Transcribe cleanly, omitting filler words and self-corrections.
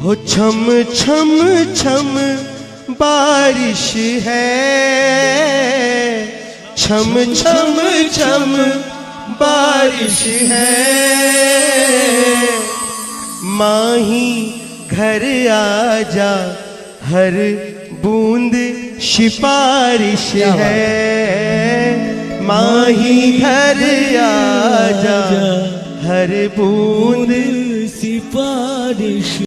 हो छम छम छम बारिश है, छम छम छम बारिश है। माही घर आजा, हर बूंद सिफारिश है। माही घर आजा, हर बूंद सिफारिश